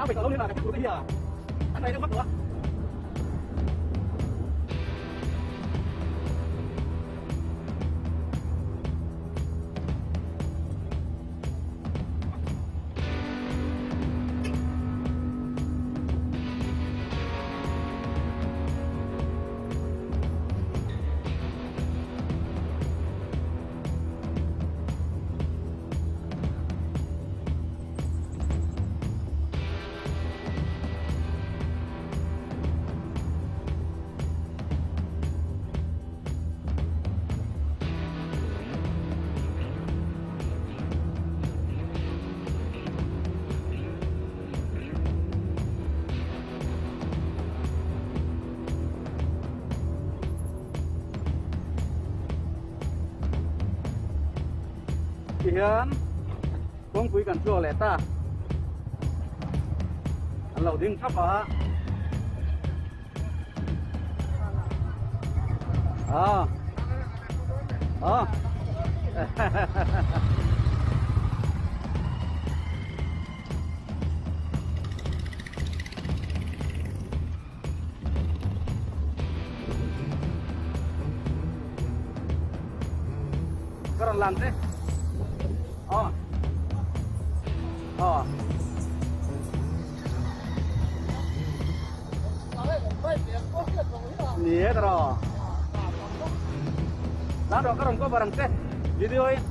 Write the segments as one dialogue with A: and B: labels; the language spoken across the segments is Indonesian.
A: ไปต่อเลยนะกับคุณพี่อ่ะอันไหนเรื่องมัดตัวhiện không quý cần chua lẻ ta ăn lẩu đinh khắp hả cái làm thế Iya terus. Nah, dokter kok bareng teh videoin.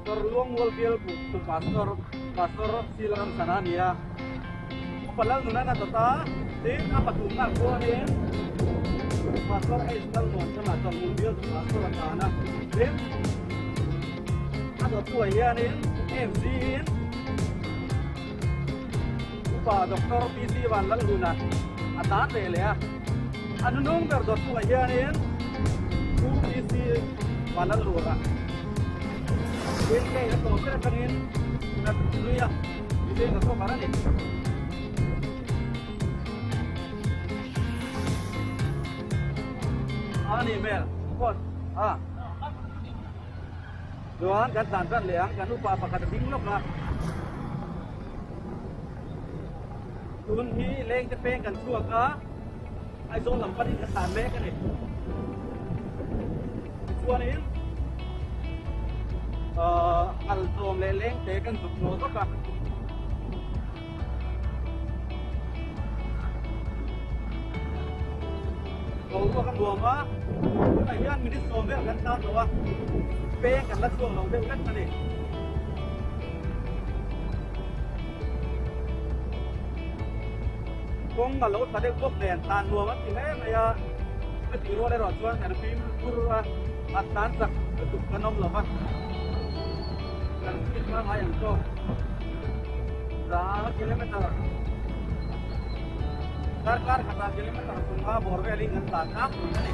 A: Luang wal biel tu pastor silang sana dia. Padahal nuna na tota, din apa tungal ko ni. Pastor ay istal mo sa matang mobil tu pastor sana. Din ada tu ya ni MC upa doktor PC walang luna. Atan le ya. Anu nung berdot tu ya ni. PC panan lura. Ini kayak itu saya pengen nggak dulu ya. Ini nggak tahu mana nih. Nih Mel, kot, doan kan tantan liang kan lupa apa kata bingung lah. Tuhan hi leng cepeng kan suak ai zon lampan ini kesan mek kan nih. Suan ini, al zon leleng tekan sukno tu kah. Kalau kan dua mah, ayat minit sombe kan tahu doa, peng kan lah suang long kan mana? Kong kalau tadi kok dan tan dua mah tinggal maya, ketiru ada rojuan kan film pura atan tak betul kanom lepas, kan kita mah yang tu, berapa kilometer? Kar kata kilometer sunga borweling kan tanah ni.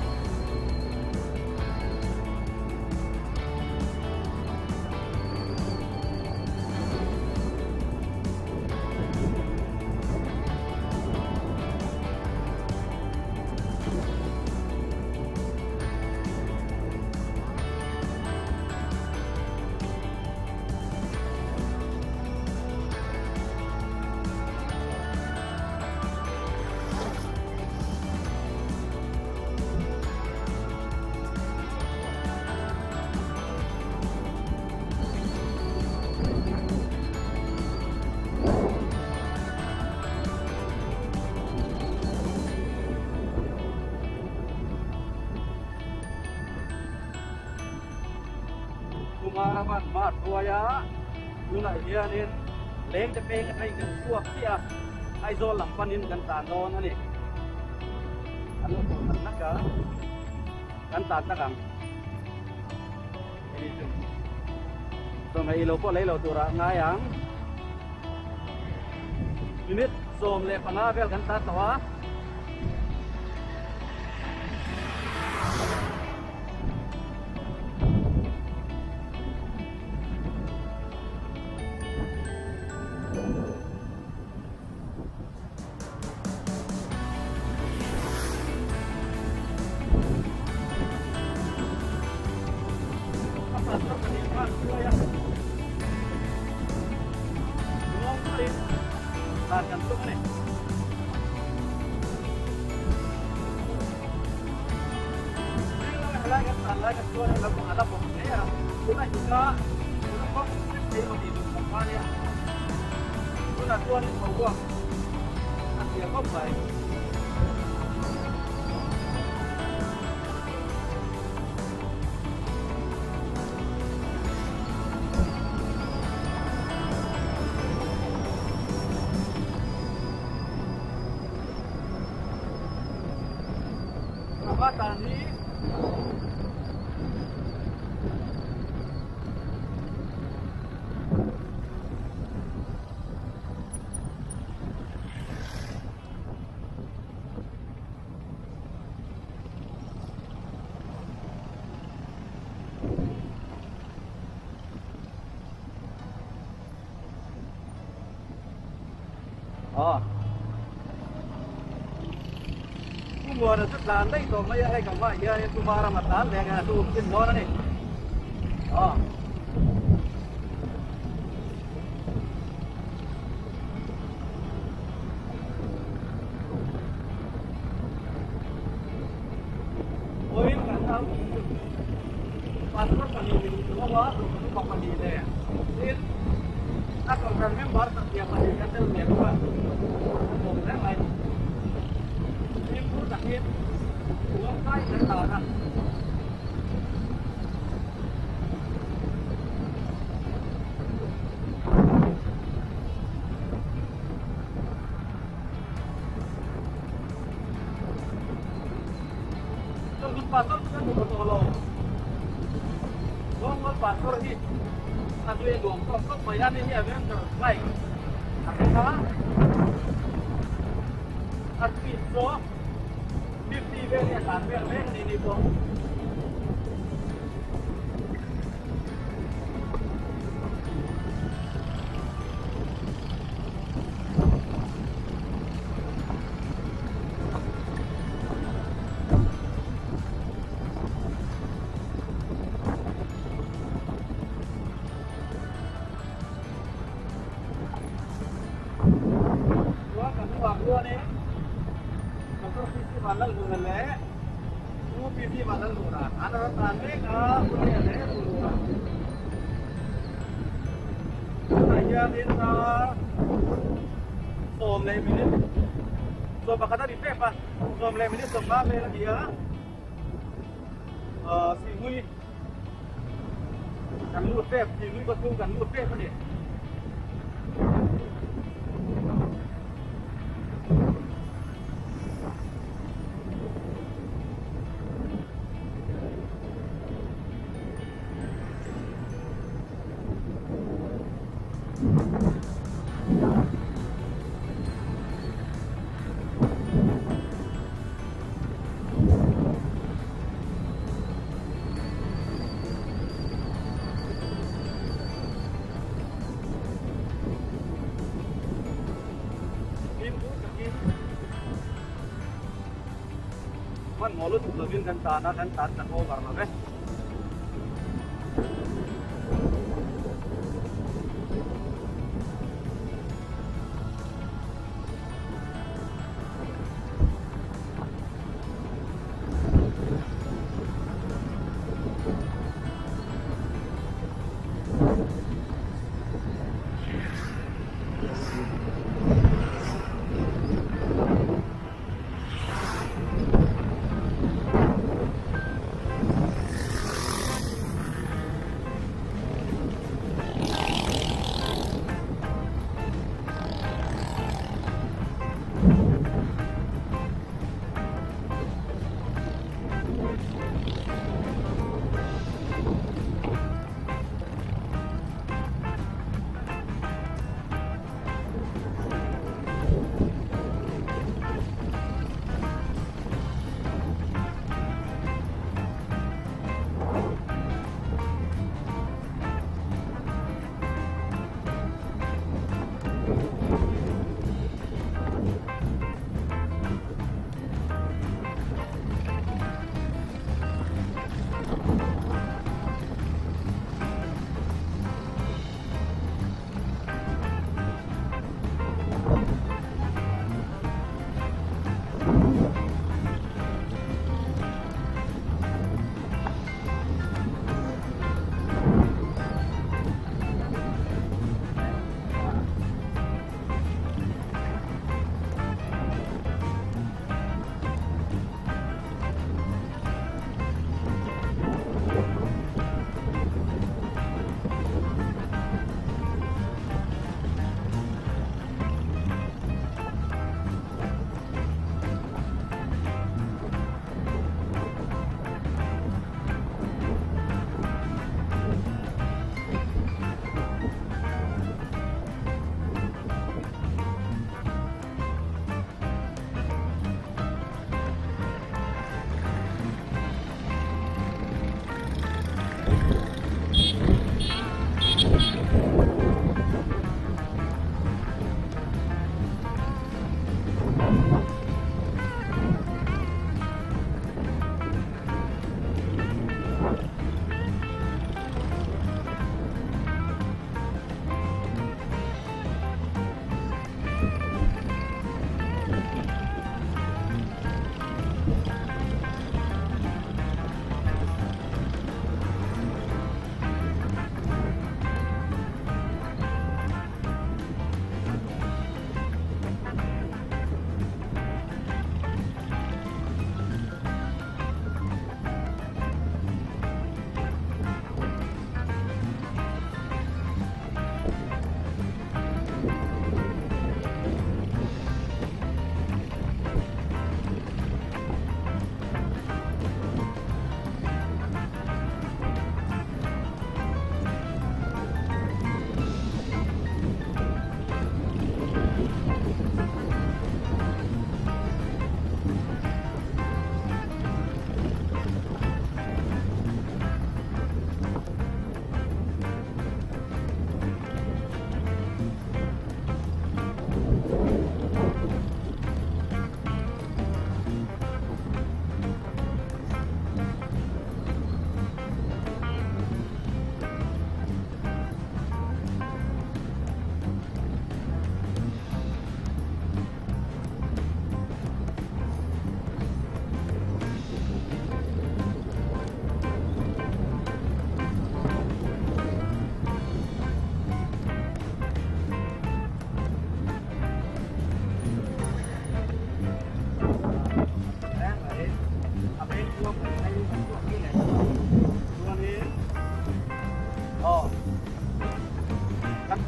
A: Maraman mat ya, mulai dia ni leng cepeng kan kan suak dia, ai zon lampanin kan tanon ni, anu tu nak kan tata kang, ini tu, so mai ilo po lai lo tura ngayang, minit som le panavel kan tatawa. Tani gua ada landai tu, maya hai kau mah ya itu marah matan, dengan tu mungkin mana ni? Oh ini kan tahu, paspor pani ini semua, rumah pani ini. Ini, aku kan member setiap pani kita lihat kan, orang lain. Sakit, uang kaya dan tanah. Terus pasar kan betul-betul. Uang pasar ini, satu yang uang kok bayar ini yang terbaik. Apa? Artiso. 50 vel ya 3 vel ini po. di badan lurah. Ada tane ke punya lurah. Saya minta somle minit. So bakal di pepa. Somle minit sebab dia singui kan lu pep, singuiก็สู้กันlu pepนี่kan mulut lebih kan tanah tak karena deh.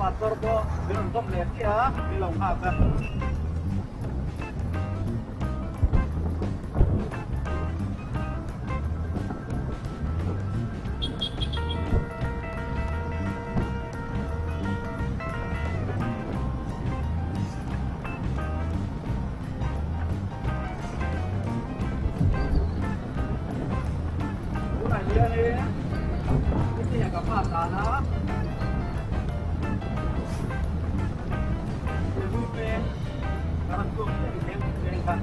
A: pastor po binuntom lesi ya bilang apa dia nih ini yang kapal tanah karena tuh yang kan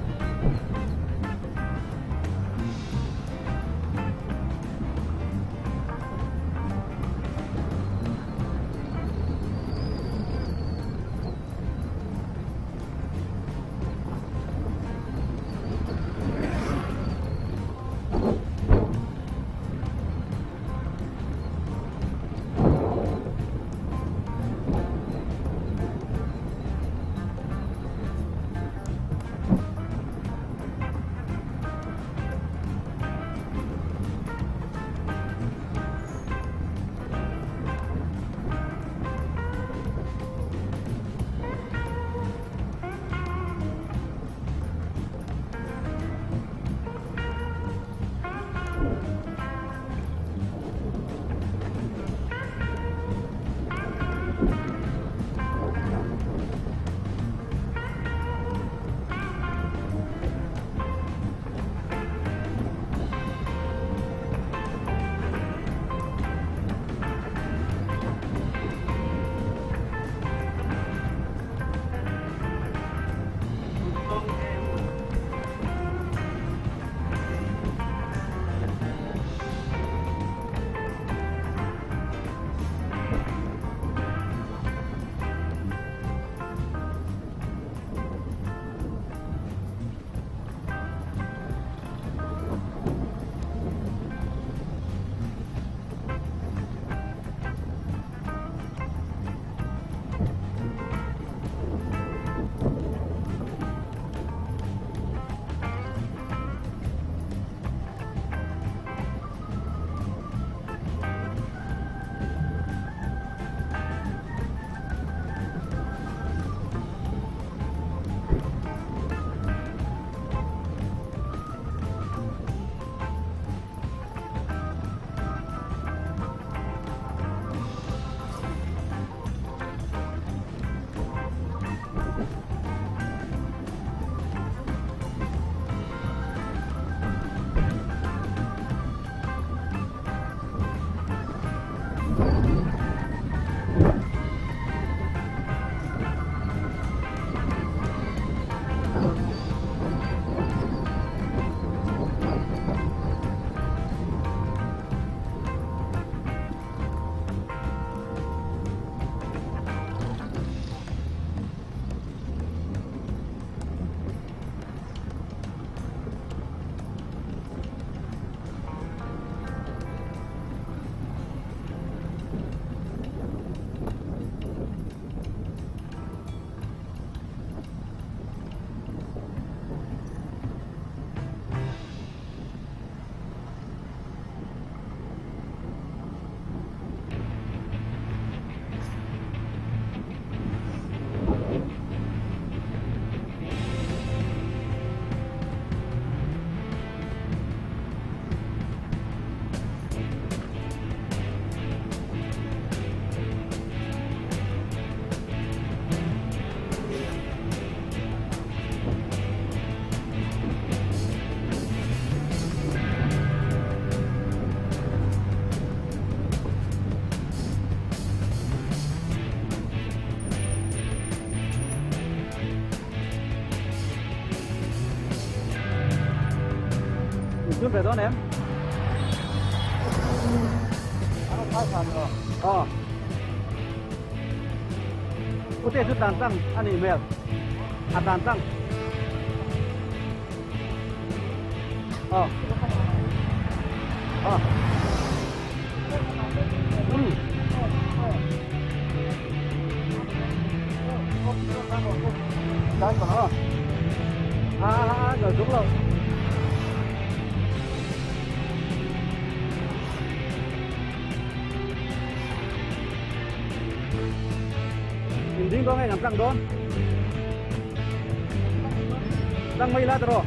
A: chút về đó nè em nó phá sản rồi có thể chút tàn tăng anh ấy mệt tàn tăng Đấy còn nó rồi đúng rồi. Hindi ko ngayon, ang doon. Lang may ladro.